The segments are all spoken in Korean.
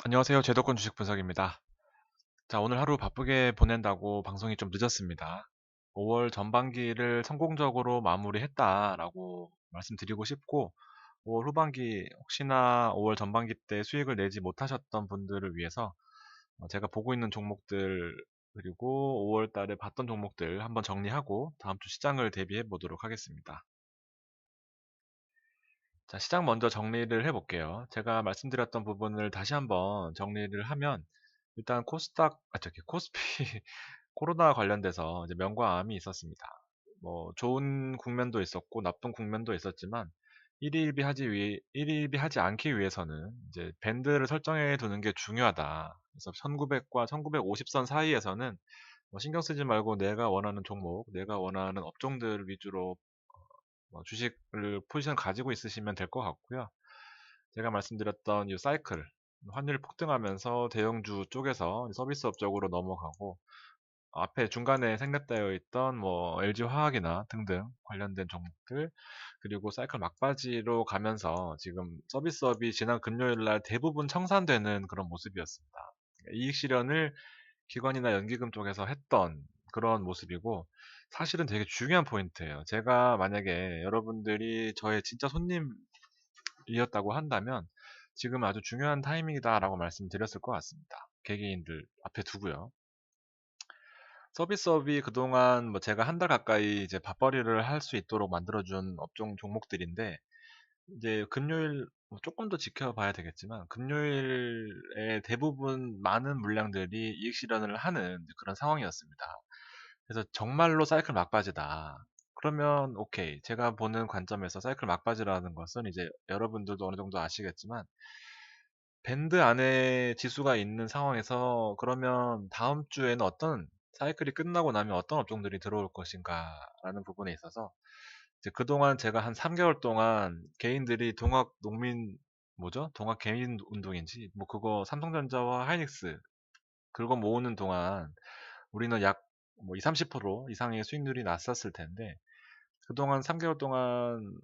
안녕하세요. 제도권 주식 분석입니다. 자, 오늘 하루 바쁘게 보낸다고 방송이 좀 늦었습니다. 5월 전반기를 성공적으로 마무리했다라고 말씀드리고 싶고, 5월 후반기 혹시나 5월 전반기 때 수익을 내지 못하셨던 분들을 위해서 제가 보고 있는 종목들 그리고 5월 달에 봤던 종목들 한번 정리하고 다음 주 시장을 대비해 보도록 하겠습니다. 자, 시장 먼저 정리를 해볼게요. 제가 말씀드렸던 부분을 다시 한번 정리를 하면, 일단 코스닥, 저기 코스피 코로나 관련돼서 이제 명과암이 있었습니다. 뭐 좋은 국면도 있었고 나쁜 국면도 있었지만 일희일비하지 않기 위해서는 이제 밴드를 설정해 두는 게 중요하다. 그래서 1900과 1950선 사이에서는 뭐 신경 쓰지 말고 내가 원하는 종목, 내가 원하는 업종들 위주로 뭐 주식을 포지션 가지고 있으시면 될 것 같고요. 제가 말씀드렸던 이 사이클, 환율이 폭등하면서 대형주 쪽에서 서비스업 쪽으로 넘어가고 앞에 중간에 생략되어 있던 뭐 LG화학이나 등등 관련된 종목들 그리고 사이클 막바지로 가면서 지금 서비스업이 지난 금요일 날 대부분 청산되는 그런 모습이었습니다. 이익 실현을 기관이나 연기금 쪽에서 했던 그런 모습이고 사실은 되게 중요한 포인트예요. 제가 만약에 여러분들이 저의 진짜 손님이었다고 한다면 지금 아주 중요한 타이밍이다라고 말씀드렸을 것 같습니다. 개개인들 앞에 두고요. 서비스업이 그동안 뭐 제가 한 달 가까이 이제 밥벌이를 할 수 있도록 만들어준 업종 종목들인데 이제 금요일 뭐 조금 더 지켜봐야 되겠지만 금요일에 대부분 많은 물량들이 이익 실현을 하는 그런 상황이었습니다. 그래서 정말로 사이클 막바지다. 그러면 오케이. 제가 보는 관점에서 사이클 막바지라는 것은 이제 여러분들도 어느 정도 아시겠지만 밴드 안에 지수가 있는 상황에서 그러면 다음 주에는 어떤 사이클이 끝나고 나면 어떤 업종들이 들어올 것인가라는 부분에 있어서 이제 그동안 제가 한 3개월 동안 개인들이 동학 농민 뭐죠? 동학 개인 운동인지 뭐 그거 삼성전자와 하이닉스 긁어 모으는 동안 우리는 약 뭐 2, 30% 이상의 수익률이 났었을 텐데 그동안 3개월 동안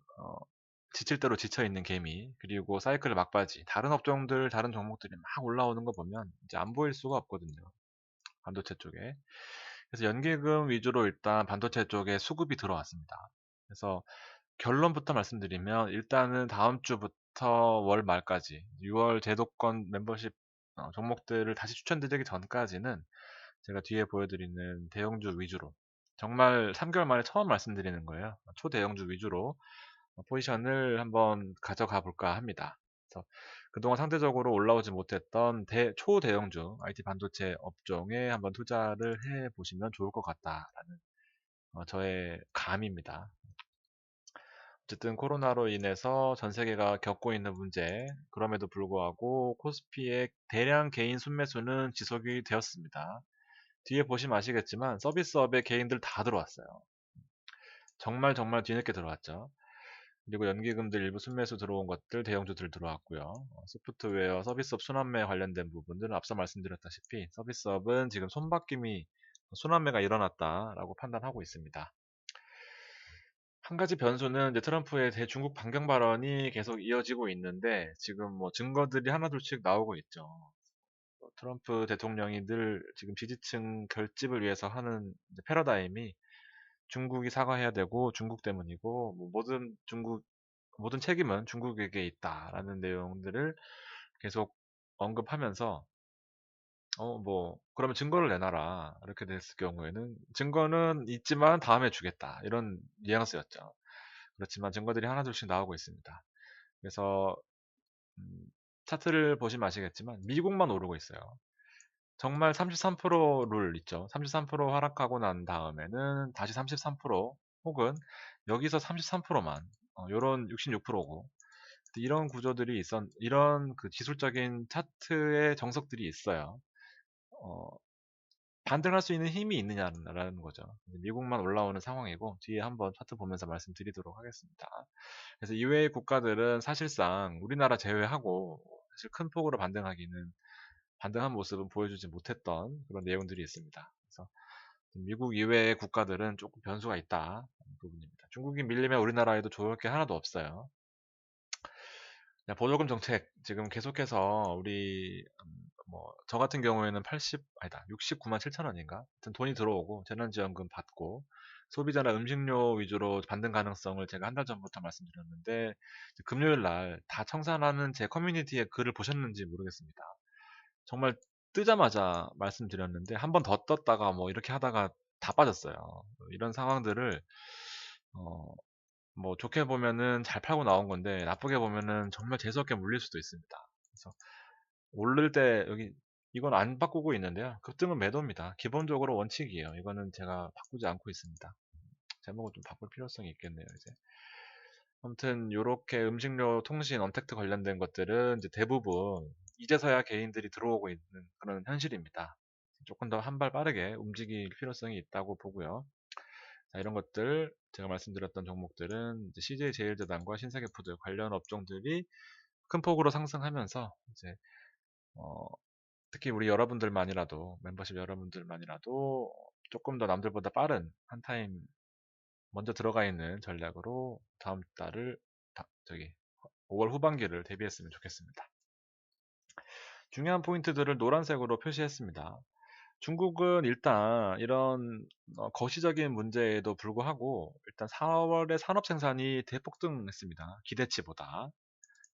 지칠 대로 지쳐 있는 개미 그리고 사이클 막바지 다른 업종들 다른 종목들이 막 올라오는 거 보면 이제 안 보일 수가 없거든요. 반도체 쪽에. 그래서 연기금 위주로 일단 반도체 쪽에 수급이 들어왔습니다. 그래서 결론부터 말씀드리면 일단은 다음 주부터 월 말까지 6월 제도권 멤버십 종목들을 다시 추천드리기 전까지는 제가 뒤에 보여드리는 대형주 위주로 정말 3개월 만에 처음 말씀드리는 거예요. 초대형주 위주로 포지션을 한번 가져가 볼까 합니다. 그래서 그동안 상대적으로 올라오지 못했던 초대형주 IT 반도체 업종에 한번 투자를 해 보시면 좋을 것 같다라는 저의 감입니다. 어쨌든 코로나로 인해서 전 세계가 겪고 있는 문제, 그럼에도 불구하고 코스피의 대량 개인 순매수는 지속이 되었습니다. 뒤에 보시면 아시겠지만 서비스업의 개인들 다 들어왔어요. 정말 정말 뒤늦게 들어왔죠. 그리고 연기금들 일부 순매수 들어온 것들 대형주들 들어왔고요. 소프트웨어 서비스업 순환매 관련된 부분들은 앞서 말씀드렸다시피 서비스업은 지금 손바뀜이 순환매가 일어났다라고 판단하고 있습니다. 한 가지 변수는 이제 트럼프의 대중국 반경 발언이 계속 이어지고 있는데 지금 뭐 증거들이 하나둘씩 나오고 있죠. 트럼프 대통령이 늘 지금 지지층 결집을 위해서 하는 패러다임이 중국이 사과해야 되고 중국 때문이고 뭐 모든 책임은 중국에게 있다라는 내용들을 계속 언급하면서 뭐 그러면 증거를 내놔라 이렇게 됐을 경우에는 증거는 있지만 다음에 주겠다 이런 뉘앙스였죠. 그렇지만 증거들이 하나둘씩 나오고 있습니다. 그래서 음, 차트를 보시면 아시겠지만 미국만 오르고 있어요. 정말 33%룰 있죠. 33% 하락하고 난 다음에는 다시 33% 혹은 여기서 33%만 요런 66%고 이런 구조들이 이런 그 기술적인 차트의 정석들이 있어요. 어, 반등할 수 있는 힘이 있느냐라는 거죠. 미국만 올라오는 상황이고 뒤에 한번 차트 보면서 말씀드리도록 하겠습니다. 그래서 이외의 국가들은 사실상 우리나라 제외하고 사실 큰 폭으로 반등한 모습은 보여주지 못했던 그런 내용들이 있습니다. 그래서 미국 이외의 국가들은 조금 변수가 있다 부분입니다. 중국이 밀리면 우리나라에도 좋을 게 하나도 없어요. 보조금 정책 지금 계속해서 우리 뭐 저 같은 경우에는 80 아니다 69만 7천 원인가? 하여튼 돈이 들어오고 재난지원금 받고 소비자나 음식료 위주로 받는 가능성을 제가 한 달 전부터 말씀드렸는데 금요일 날 다 청산하는 제 커뮤니티에 글을 보셨는지 모르겠습니다. 정말 뜨자마자 말씀드렸는데 한 번 더 떴다가 뭐 이렇게 하다가 다 빠졌어요. 이런 상황들을 어, 뭐 좋게 보면은 잘 팔고 나온 건데 나쁘게 보면은 정말 재수없게 물릴 수도 있습니다. 그래서 오를 때 여기 이건 안 바꾸고 있는데요. 급등은 매도입니다. 기본적으로 원칙이에요. 이거는 제가 바꾸지 않고 있습니다. 제목을 좀 바꿀 필요성이 있겠네요, 이제. 아무튼 요렇게 음식료, 통신, 언택트 관련된 것들은 이제 대부분 이제서야 개인들이 들어오고 있는 그런 현실입니다. 조금 더 한 발 빠르게 움직일 필요성이 있다고 보고요. 자, 이런 것들 제가 말씀드렸던 종목들은 이제 CJ 제일제당과 신세계푸드 관련 업종들이 큰 폭으로 상승하면서 이제 어, 특히 우리 여러분들만이라도 멤버십 여러분들만이라도 조금 더 남들보다 빠른 한 타임 먼저 들어가 있는 전략으로 다음 달을 저기 5월 후반기를 대비했으면 좋겠습니다. 중요한 포인트들을 노란색으로 표시했습니다. 중국은 일단 이런 거시적인 문제에도 불구하고 일단 4월에 산업 생산이 대폭등했습니다. 기대치보다.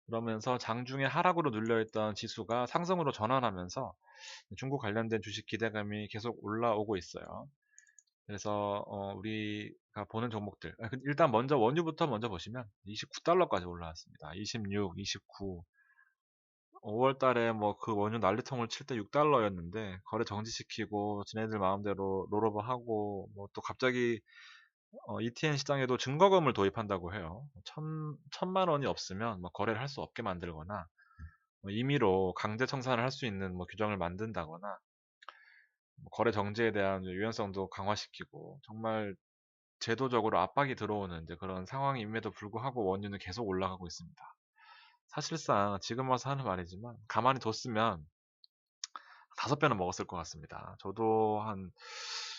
그러면서 장중에 하락으로 눌려있던 지수가 상승으로 전환하면서 중국 관련된 주식 기대감이 계속 올라오고 있어요. 그래서 우리가 보는 종목들 일단 먼저 원유부터 먼저 보시면 29달러까지 올라왔습니다. 26, 29 5월 달에 뭐 그 원유 난리통을 칠 때 6달러였는데 거래 정지시키고 지네들 마음대로 롤오버하고 뭐 또 갑자기 ETN 시장에도 증거금을 도입한다고 해요. 천만 원이 없으면 뭐 거래를 할 수 없게 만들거나 뭐 임의로 강제 청산을 할 수 있는 뭐 규정을 만든다거나 뭐 거래 정지에 대한 유연성도 강화시키고 정말 제도적으로 압박이 들어오는 이제 그런 상황임에도 불구하고 원유는 계속 올라가고 있습니다. 사실상 지금 와서 하는 말이지만 가만히 뒀으면 5배는 먹었을 것 같습니다. 저도 한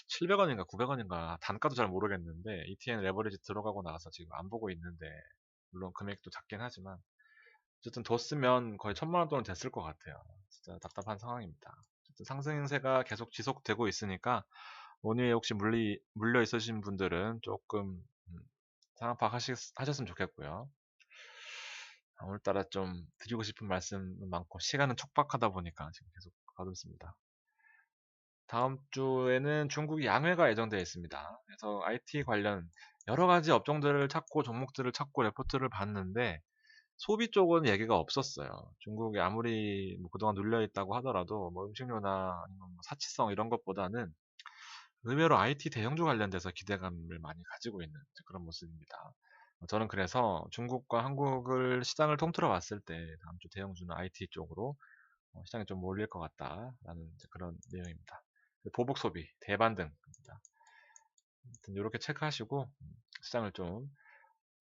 700원인가 900원인가 단가도 잘 모르겠는데 ETN 레버리지 들어가고 나서 지금 안 보고 있는데 물론 금액도 작긴 하지만 어쨌든 뒀으면 거의 1000만 원 돈은 됐을 것 같아요. 진짜 답답한 상황입니다. 어쨌든 상승세가 계속 지속되고 있으니까 원유에 혹시 물려 있으신 분들은 조금 상황 파악하셨으면 좋겠고요. 오늘따라 좀 드리고 싶은 말씀은 많고 시간은 촉박하다 보니까 지금 계속 가뒀습니다. 다음 주에는 중국 양회가 예정되어 있습니다. 그래서 IT 관련 여러 가지 업종들을 찾고 종목들을 찾고 레포트를 봤는데 소비 쪽은 얘기가 없었어요. 중국이 아무리 뭐 그동안 눌려 있다고 하더라도 뭐 음식료나 아니면 뭐 사치성 이런 것보다는 의외로 IT 대형주 관련돼서 기대감을 많이 가지고 있는 그런 모습입니다. 저는 그래서 중국과 한국을 시장을 통틀어 봤을 때 다음 주 대형주는 IT 쪽으로 시장이 좀 몰릴 것 같다라는 그런 내용입니다. 보복 소비, 대반등입니다. 이렇게 체크하시고 시장을 좀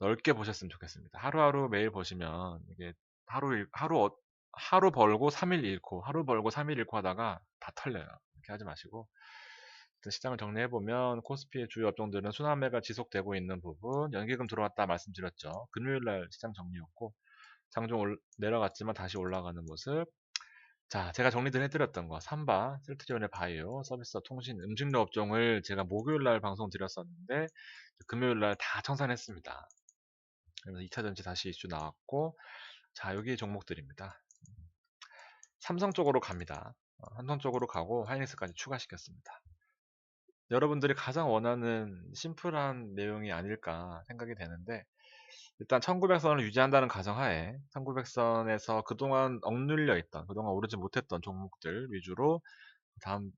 넓게 보셨으면 좋겠습니다. 하루하루 매일 보시면 이게 하루 벌고 3일 잃고 하루 벌고 3일 잃고 하다가 다 털려요. 이렇게 하지 마시고 시장을 정리해보면 코스피의 주요 업종들은 순환매가 지속되고 있는 부분, 연기금 들어왔다 말씀드렸죠. 금요일날 시장 정리였고 장중 내려갔지만 다시 올라가는 모습. 자, 제가 정리를 해드렸던 거 삼바, 셀트리온의 바이오, 서비스와 통신, 음식료 업종을 제가 목요일날 방송 드렸었는데 금요일날 다 청산했습니다. 그래서 2차전지 다시 이슈 나왔고 자, 여기 종목들입니다. 삼성 쪽으로 갑니다. 삼성 쪽으로 가고 하이닉스까지 추가시켰습니다. 여러분들이 가장 원하는 심플한 내용이 아닐까 생각이 되는데 일단 1900선을 유지한다는 가정하에 1900선에서 그동안 억눌려 있던 그동안 오르지 못했던 종목들 위주로 다음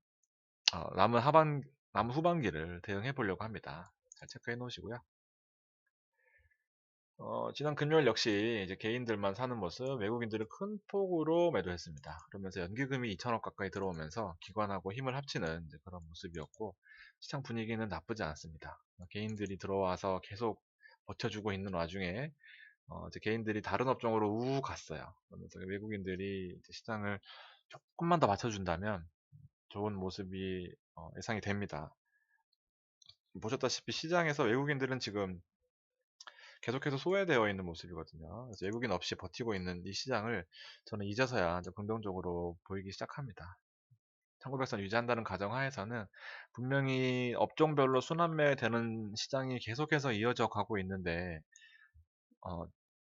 남은 후반기를 대응해 보려고 합니다. 잘 체크해 놓으시고요. 지난 금요일 역시 이제 개인들만 사는 모습, 외국인들은 큰 폭으로 매도했습니다. 그러면서 연기금이 2천억 가까이 들어오면서 기관하고 힘을 합치는 이제 그런 모습이었고, 시장 분위기는 나쁘지 않습니다. 개인들이 들어와서 계속 버텨주고 있는 와중에, 이제 개인들이 다른 업종으로 우우 갔어요. 그러면서 외국인들이 이제 시장을 조금만 더 맞춰준다면 좋은 모습이 예상이 됩니다. 보셨다시피 시장에서 외국인들은 지금 계속해서 소외되어 있는 모습이거든요. 그래서 외국인 없이 버티고 있는 이 시장을 저는 이제서야 좀 긍정적으로 보이기 시작합니다. 1900선 유지한다는 가정하에서는 분명히 업종별로 순환매되는 시장이 계속해서 이어져 가고 있는데 어,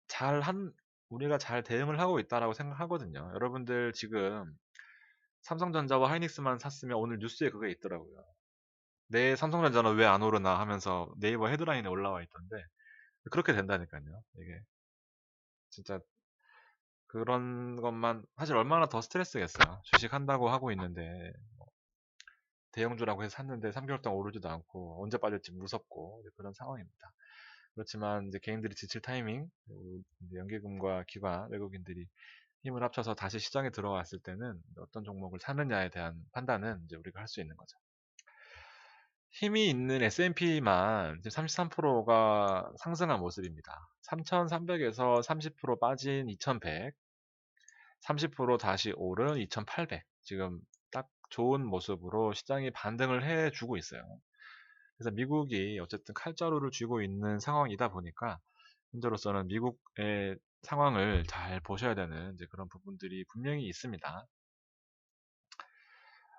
잘한 우리가 잘 대응을 하고 있다라고 생각하거든요. 여러분들 지금 삼성전자와 하이닉스만 샀으면 오늘 뉴스에 그게 있더라고요. 내 삼성전자는 왜 안 오르나 하면서 네이버 헤드라인에 올라와 있던데 그렇게 된다니까요. 이게 진짜 그런 것만 사실 얼마나 더 스트레스겠어요. 주식 한다고 하고 있는데 대형주라고 해서 샀는데 3개월 동안 오르지도 않고 언제 빠질지 무섭고 그런 상황입니다. 그렇지만 이제 개인들이 지칠 타이밍, 그리고 이제 연기금과 기관, 외국인들이 힘을 합쳐서 다시 시장에 들어왔을 때는 어떤 종목을 사느냐에 대한 판단은 이제 우리가 할 수 있는 거죠. 힘이 있는 S&P만 33%가 상승한 모습입니다. 3,300에서 30% 빠진 2,100, 30% 다시 오른 2,800. 지금 딱 좋은 모습으로 시장이 반등을 해주고 있어요. 그래서 미국이 어쨌든 칼자루를 쥐고 있는 상황이다 보니까 현재로서는 미국의 상황을 잘 보셔야 되는 이제 그런 부분들이 분명히 있습니다.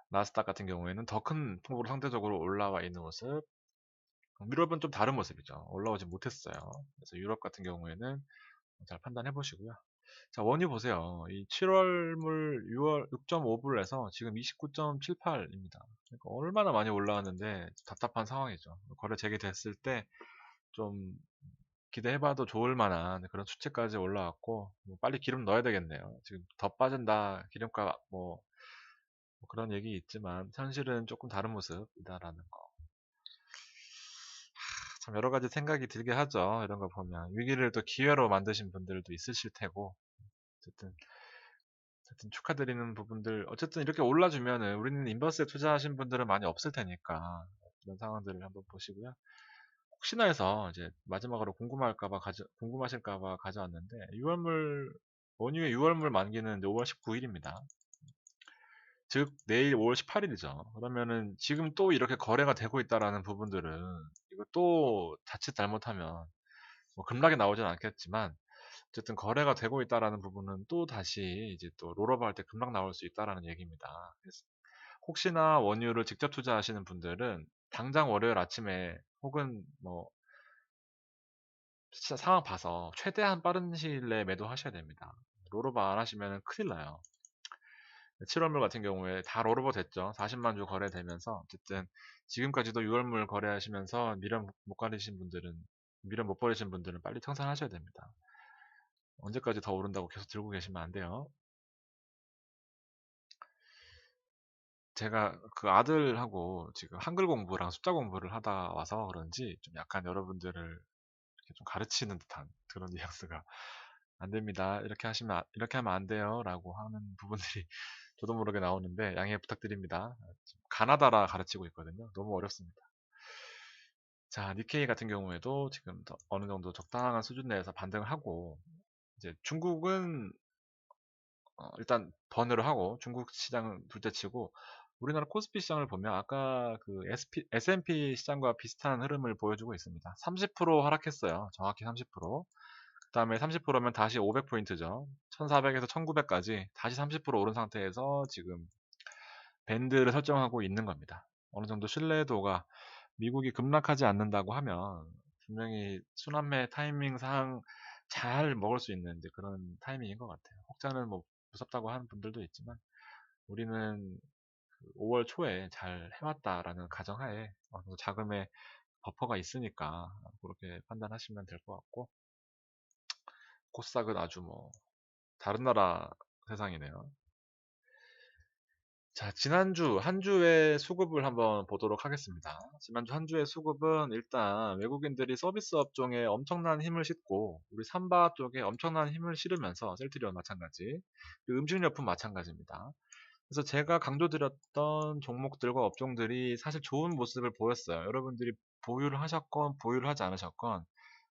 나스닥 같은 경우에는 더 큰 폭으로 상대적으로 올라와 있는 모습. 유럽은 좀 다른 모습이죠. 올라오지 못했어요. 그래서 유럽 같은 경우에는 잘 판단해 보시고요. 자, 원유 보세요. 이 7월물 6월 6.5불에서 지금 29.78입니다. 그러니까 얼마나 많이 올라왔는데 답답한 상황이죠. 거래 재개됐을 때 좀 기대해봐도 좋을 만한 그런 수치까지 올라왔고 뭐 빨리 기름 넣어야 되겠네요. 지금 더 빠진다 기름값 뭐 그런 얘기 있지만 현실은 조금 다른 모습이다라는 거. 참 여러 가지 생각이 들게 하죠. 이런 거 보면 위기를 또 기회로 만드신 분들도 있으실 테고 어쨌든 축하드리는 부분들 어쨌든 이렇게 올라주면은 우리는 인버스에 투자하신 분들은 많이 없을 테니까 이런 상황들을 한번 보시고요. 혹시나 해서 이제 마지막으로 궁금하실까봐 가져왔는데 6월물 원유의 6월물 만기는 5월 19일입니다. 즉 내일 5월 18일이죠. 그러면은 지금 또 이렇게 거래가 되고 있다라는 부분들은 이거 또 자칫 잘못하면 뭐 급락이 나오진 않겠지만 어쨌든 거래가 되고 있다라는 부분은 또 다시 이제 또 롤오버 할 때 급락 나올 수 있다라는 얘기입니다. 그래서 혹시나 원유를 직접 투자하시는 분들은 당장 월요일 아침에 혹은 뭐 진짜 상황 봐서 최대한 빠른 시일 내에 매도하셔야 됩니다. 롤오버 안 하시면 큰일 나요. 7월물 같은 경우에 다 롤오버 됐죠. 40만 주 거래되면서 어쨌든 지금까지도 6월물 거래하시면서 미련 못 버리신 분들은 빨리 청산하셔야 됩니다. 언제까지 더 오른다고 계속 들고 계시면 안 돼요. 제가 그 아들하고 지금 한글 공부랑 숫자 공부를 하다 와서 그런지 좀 약간 여러분들을 이렇게 좀 가르치는 듯한 그런 뉘앙스가 안 됩니다. 이렇게 하면 안 돼요. 라고 하는 부분들이 저도 모르게 나오는데 양해 부탁드립니다. 가나다라 가르치고 있거든요. 너무 어렵습니다. 자, 니케이 같은 경우에도 지금 어느 정도 적당한 수준 내에서 반등을 하고 이제 중국은 일단 번외로 하고 중국 시장은 둘째치고 우리나라 코스피 시장을 보면 아까 그 S&P 시장과 비슷한 흐름을 보여주고 있습니다. 30% 하락했어요. 정확히 30%. 그 다음에 30%면 다시 500포인트죠. 1400에서 1900까지 다시 30% 오른 상태에서 지금 밴드를 설정하고 있는 겁니다. 어느 정도 신뢰도가 미국이 급락하지 않는다고 하면 분명히 순환매 타이밍상 잘 먹을 수 있는 이제 그런 타이밍인 것 같아요. 혹자는 뭐 무섭다고 하는 분들도 있지만 우리는 5월 초에 잘 해왔다라는 가정하에 어느 정도 자금의 버퍼가 있으니까 그렇게 판단하시면 될 것 같고 코스닥은 아주 뭐 다른 나라 세상이네요. 자, 지난주 한 주의 수급을 한번 보도록 하겠습니다. 지난주 한 주의 수급은 일단 외국인들이 서비스 업종에 엄청난 힘을 싣고 우리 삼바 쪽에 엄청난 힘을 실으면서 셀트리온 마찬가지, 그리고 음식료품 마찬가지입니다. 그래서 제가 강조드렸던 종목들과 업종들이 사실 좋은 모습을 보였어요. 여러분들이 보유를 하셨건 보유를 하지 않으셨건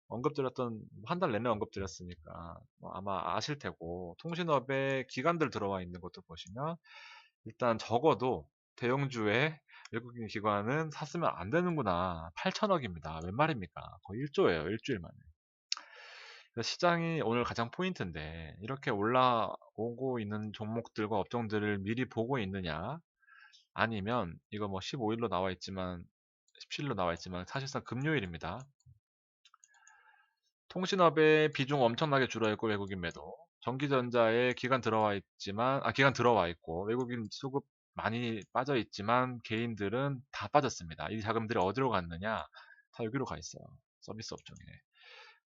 언급드렸던 한 달 내내 언급드렸으니까 뭐 아마 아실 테고 통신업에 기관들 들어와 있는 것도 보시면 일단 적어도 대형주의 외국인 기관은 샀으면 안 되는구나. 8천억입니다. 웬 말입니까? 거의 1조예요. 일주일 만에. 시장이 오늘 가장 포인트인데 이렇게 올라오고 있는 종목들과 업종들을 미리 보고 있느냐 아니면 이거 뭐 15일로 나와 있지만 17일로 나와 있지만 사실상 금요일입니다. 통신업의 비중 엄청나게 줄어있고 외국인 매도. 전기전자에 기간 들어와 있고 외국인 수급 많이 빠져 있지만 개인들은 다 빠졌습니다. 이 자금들이 어디로 갔느냐? 다 여기로 가 있어요. 서비스 업종에.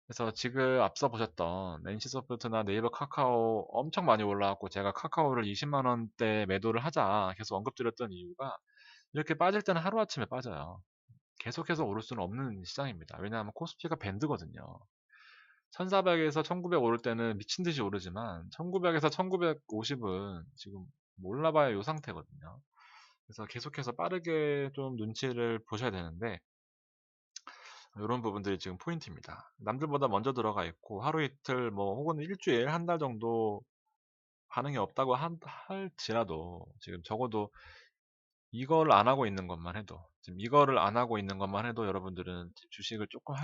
그래서 지금 앞서 보셨던 NC소프트나 네이버 카카오 엄청 많이 올라왔고 제가 카카오를 20만 원대 매도를 하자 계속 언급드렸던 이유가 이렇게 빠질 때는 하루아침에 빠져요. 계속해서 오를 수는 없는 시장입니다. 왜냐하면 코스피가 밴드거든요. 1400에서 1900 오를 때는 미친 듯이 오르지만 1900에서 1950은 지금 몰라봐야 요 상태거든요. 그래서 계속해서 빠르게 좀 눈치를 보셔야 되는데 이런 부분들이 지금 포인트입니다. 남들보다 먼저 들어가 있고 하루 이틀 뭐 혹은 일주일 한 달 정도 반응이 없다고 할지라도 지금 적어도 이걸 안 하고 있는 것만 해도 지금 이거를 안 하고 있는 것만 해도 여러분들은 주식을 조금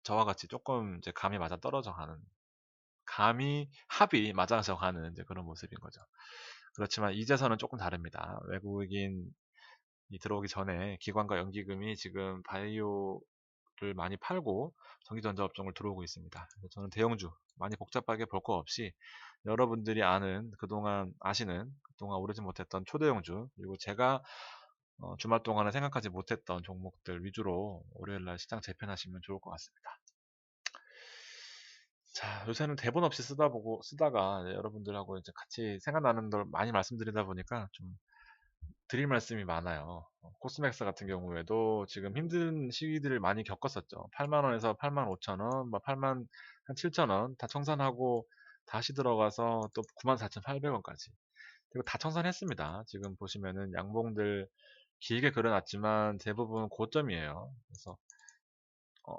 저와 같이 조금 이제 감이 맞아 떨어져 가는 감이 합이 맞아서 가는 이제 그런 모습인 거죠. 그렇지만 이제서는 조금 다릅니다. 외국인이 들어오기 전에 기관과 연기금이 지금 바이오를 많이 팔고 전기전자 업종을 들어오고 있습니다. 그래서 저는 대형주 많이 복잡하게 볼 거 없이 여러분들이 그동안 아시는 그동안 오르지 못했던 초대형주 그리고 제가 주말 동안에 생각하지 못했던 종목들 위주로 월요일날 시장 재편하시면 좋을 것 같습니다. 자, 요새는 대본 없이 쓰다가 이제 여러분들하고 이제 같이 생각나는 걸 많이 말씀드리다 보니까 좀 드릴 말씀이 많아요. 코스맥스 같은 경우에도 지금 힘든 시기들을 많이 겪었었죠. 8만 원에서 8만 5천 원, 뭐 8만 한 7천 원 다 청산하고 다시 들어가서 또 9만 4,800원까지. 그리고 다 청산했습니다. 지금 보시면은 양봉들 길게 그려놨지만 대부분 고점이에요. 그래서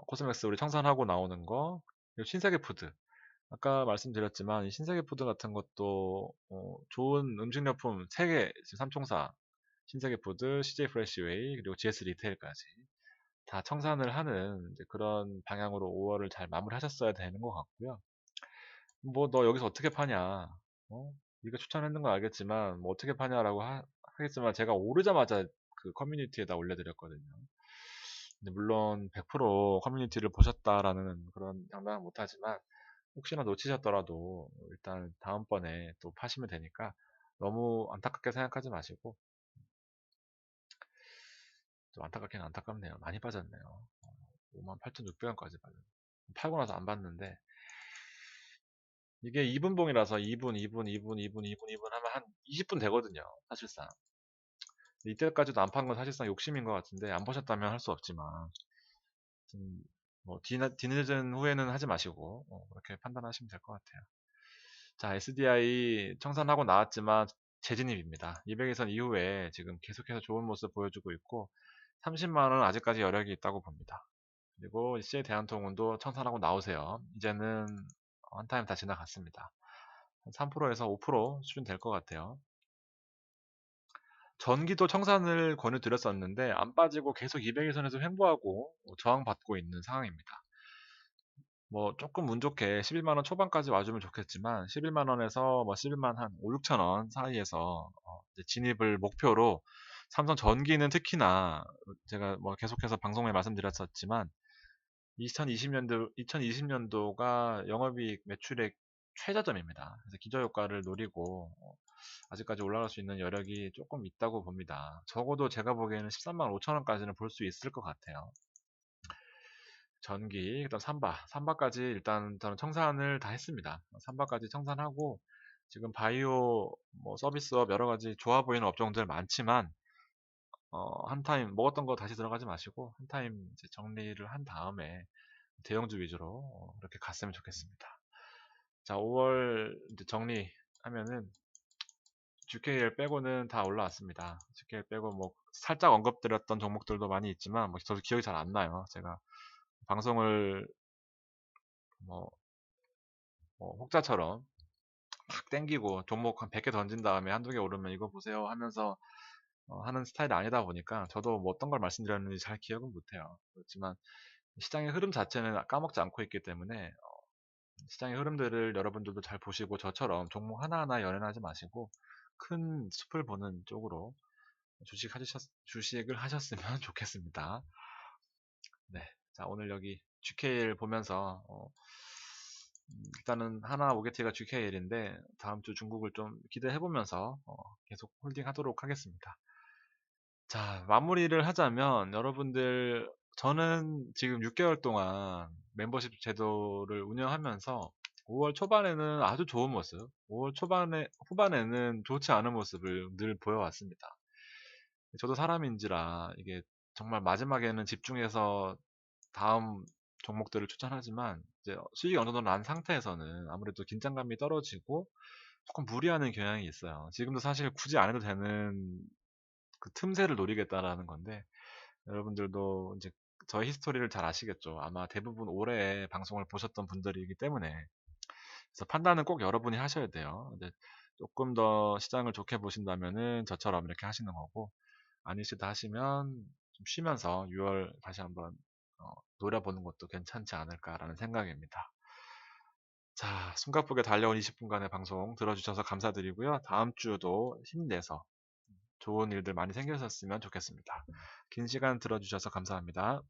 코스맥스 우리 청산하고 나오는 거, 그리고 신세계 푸드. 아까 말씀드렸지만 이 신세계 푸드 같은 것도 좋은 음식료품 3개, 삼총사, 신세계 푸드, CJ 프레시웨이, 그리고 GS 리테일까지 다 청산을 하는 이제 그런 방향으로 5월을 잘 마무리하셨어야 되는 것 같고요. 뭐 너 여기서 어떻게 파냐? 네가 추천했는 건 알겠지만 뭐 어떻게 파냐라고 하겠지만 제가 오르자마자 그 커뮤니티에다 올려드렸거든요. 근데 물론 100% 커뮤니티를 보셨다라는 그런 장담은 못하지만 혹시나 놓치셨더라도 일단 다음번에 또 파시면 되니까 너무 안타깝게 생각하지 마시고 좀 안타깝긴 안타깝네요. 많이 빠졌네요. 58,600원까지 빠졌네요. 팔고 나서 안 봤는데 이게 2분봉이라서 2분, 2분, 2분, 2분, 2분, 2분 하면 한 20분 되거든요. 사실상. 이때까지도 안 판 건 사실상 욕심인 것 같은데 안 보셨다면 할 수 없지만 좀 뭐 뒤늦은 후회는 하지 마시고 그렇게 판단하시면 될 것 같아요. 자, SDI 청산하고 나왔지만 재진입입니다. 200일선 이후에 지금 계속해서 좋은 모습 보여주고 있고 30만 원 아직까지 여력이 있다고 봅니다. 그리고 CJ 대한통운도 청산하고 나오세요. 이제는 한 타임 다 지나갔습니다. 3%에서 5% 수준 될 것 같아요. 전기도 청산을 권유드렸었는데 안 빠지고 계속 200일선에서 횡보하고 저항받고 있는 상황입니다. 뭐 조금 운 좋게 11만 원 초반까지 와주면 좋겠지만 11만 원에서 뭐 11만 한 5, 6천 원 사이에서 이제 진입을 목표로 삼성 전기는 특히나 제가 뭐 계속해서 방송에 말씀드렸었지만 2020년도가 영업이익 매출액 최저점입니다. 그래서 기저효과를 노리고 아직까지 올라갈 수 있는 여력이 조금 있다고 봅니다. 적어도 제가 보기에는 13만 5천 원까지는 볼 수 있을 것 같아요. 전기, 그다음 삼바까지 일단 저는 청산을 다 했습니다. 삼바까지 청산하고 지금 바이오 뭐 서비스업 여러 가지 좋아 보이는 업종들 많지만 한 타임 먹었던 거 다시 들어가지 마시고 한 타임 이제 정리를 한 다음에 대형주 위주로 그렇게 갔으면 좋겠습니다. 자, 5월 이제 정리하면은 GKL 빼고는 다 올라왔습니다. GKL 빼고 뭐 살짝 언급드렸던 종목들도 많이 있지만 뭐 저도 기억이 잘 안 나요. 제가 방송을 뭐 혹자처럼 막 땡기고 종목 한 100개 던진 다음에 한두 개 오르면 이거 보세요 하면서 하는 스타일이 아니다 보니까 저도 뭐 어떤 걸 말씀드렸는지 잘 기억은 못해요. 그렇지만 시장의 흐름 자체는 까먹지 않고 있기 때문에 시장의 흐름들을 여러분들도 잘 보시고 저처럼 종목 하나하나 연연하지 마시고 큰 숲을 보는 쪽으로 주식을 하셨으면 좋겠습니다. 네. 자, 오늘 여기 GKL 보면서 일단은 하나 오게티가 GKL인데 다음 주 중국을 좀 기대해 보면서 계속 홀딩 하도록 하겠습니다. 자, 마무리를 하자면 여러분들 저는 지금 6개월 동안 멤버십 제도를 운영하면서 5월 초반에는 아주 좋은 모습, 5월 후반에는 좋지 않은 모습을 늘 보여왔습니다. 저도 사람인지라 이게 정말 마지막에는 집중해서 다음 종목들을 추천하지만 이제 수익이 어느 정도 난 상태에서는 아무래도 긴장감이 떨어지고 조금 무리하는 경향이 있어요. 지금도 사실 굳이 안 해도 되는 그 틈새를 노리겠다라는 건데 여러분들도 이제 저의 히스토리를 잘 아시겠죠. 아마 대부분 올해 방송을 보셨던 분들이기 때문에 그래서 판단은 꼭 여러분이 하셔야 돼요. 근데 조금 더 시장을 좋게 보신다면은 저처럼 이렇게 하시는 거고 아니시다 하시면 좀 쉬면서 6월 다시 한번 노려보는 것도 괜찮지 않을까라는 생각입니다. 자, 숨가쁘게 달려온 20분간의 방송 들어주셔서 감사드리고요. 다음 주도 힘내서 좋은 일들 많이 생기셨으면 좋겠습니다. 긴 시간 들어주셔서 감사합니다.